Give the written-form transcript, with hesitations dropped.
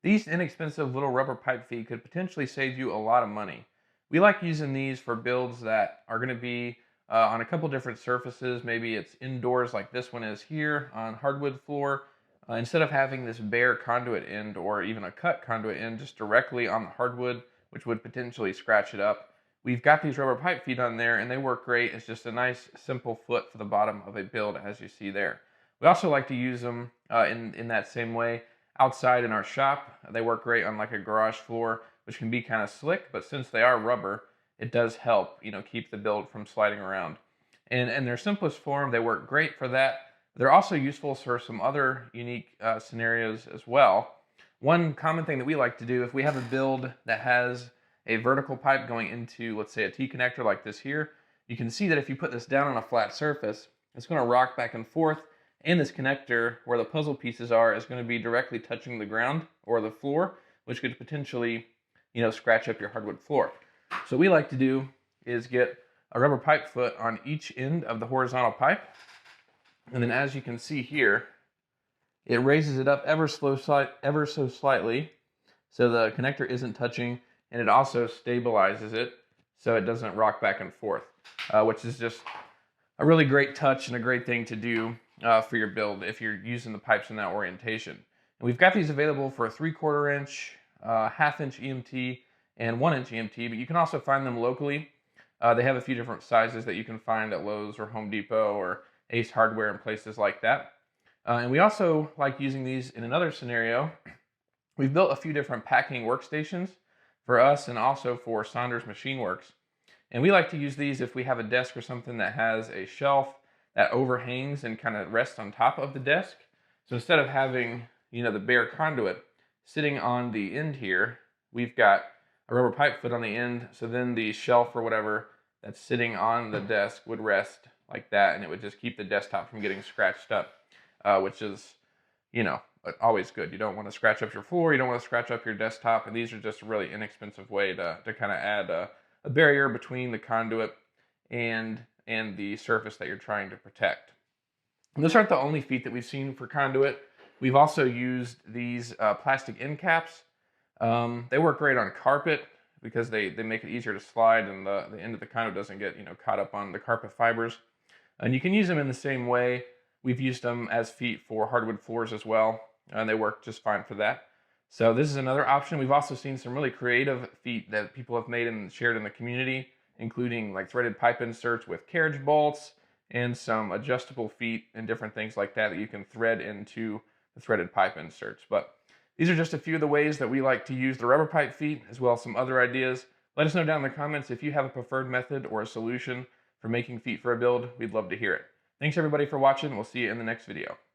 These inexpensive little rubber pipe feet could potentially save you a lot of money. We like using these for builds that are going to be on a couple different surfaces. Maybe it's indoors like this one is here on hardwood floor. Instead of having this bare conduit end or even a cut conduit end just directly on the hardwood, which would potentially scratch it up, we've got these rubber pipe feet on there and they work great. It's just a nice simple foot for the bottom of a build as you see there. We also like to use them in that same way outside in our shop. They work great on like a garage floor, which can be kind of slick, but since they are rubber, it does help, keep the build from sliding around. And in their simplest form, they work great for that. They're also useful for some other unique scenarios as well. One common thing that we like to do, if we have a build that has a vertical pipe going into, let's say, a T-connector like this here, you can see that if you put this down on a flat surface, it's going to rock back and forth, and this connector, where the puzzle pieces are, is going to be directly touching the ground or the floor, which could potentially, scratch up your hardwood floor. So what we like to do is get a rubber pipe foot on each end of the horizontal pipe, and then as you can see here, it raises it up ever so slightly, so the connector isn't touching, and it also stabilizes it so it doesn't rock back and forth, which is just a really great touch and a great thing to do for your build if you're using the pipes in that orientation. And we've got these available for a 3/4 inch, half inch EMT, and 1 inch EMT, but you can also find them locally. They have a few different sizes that you can find at Lowe's or Home Depot or Ace Hardware and places like that. And we also like using these in another scenario. We've built a few different packing workstations for us and also for Saunders Machine Works. And we like to use these if we have a desk or something that has a shelf that overhangs and kind of rests on top of the desk. So instead of having, the bare conduit sitting on the end here, we've got a rubber pipe foot on the end. So then the shelf or whatever that's sitting on the desk would rest like that, and it would just keep the desktop from getting scratched up, which is, always good. You don't want to scratch up your floor. You don't want to scratch up your desktop. And these are just a really inexpensive way to kind of add a barrier between the conduit and the surface that you're trying to protect. And those aren't the only feet that we've seen for conduit. We've also used these plastic end caps. They work great on carpet because they make it easier to slide, and the end of the conduit doesn't get caught up on the carpet fibers. And you can use them in the same way. We've used them as feet for hardwood floors as well, and they work just fine for that. So this is another option. We've also seen some really creative feet that people have made and shared in the community, including like threaded pipe inserts with carriage bolts and some adjustable feet and different things like that you can thread into the threaded pipe inserts. But these are just a few of the ways that we like to use the rubber pipe feet, as well as some other ideas. Let us know down in the comments if you have a preferred method or a solution for making feet for a build. We'd love to hear it. Thanks everybody for watching. We'll see you in the next video.